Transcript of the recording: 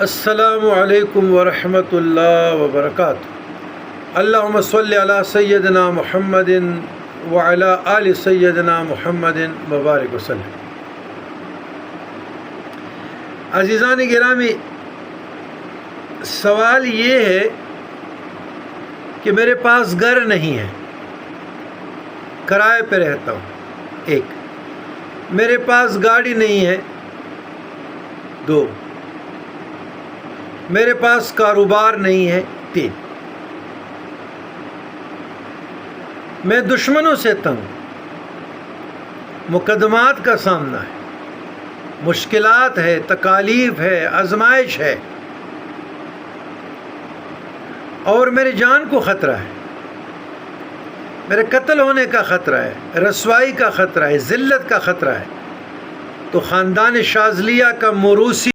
السلام علیکم ورحمۃ اللہ وبرکاتہ۔ اللہم صلی علی سیدنا محمد وعلی آل سیدنا محمد مبارک وسلم۔ عزیزان گرامی، سوال یہ ہے کہ میرے پاس گھر نہیں ہے، کرائے پہ رہتا ہوں، ایک، میرے پاس گاڑی نہیں ہے، دو، میرے پاس کاروبار نہیں ہے، تین، میں دشمنوں سے تنگ، مقدمات کا سامنا ہے، مشکلات ہے، تکالیف ہے، آزمائش ہے، اور میری جان کو خطرہ ہے، میرے قتل ہونے کا خطرہ ہے، رسوائی کا خطرہ ہے، ذلت کا خطرہ ہے، تو خاندان شاذلیہ کا موروثی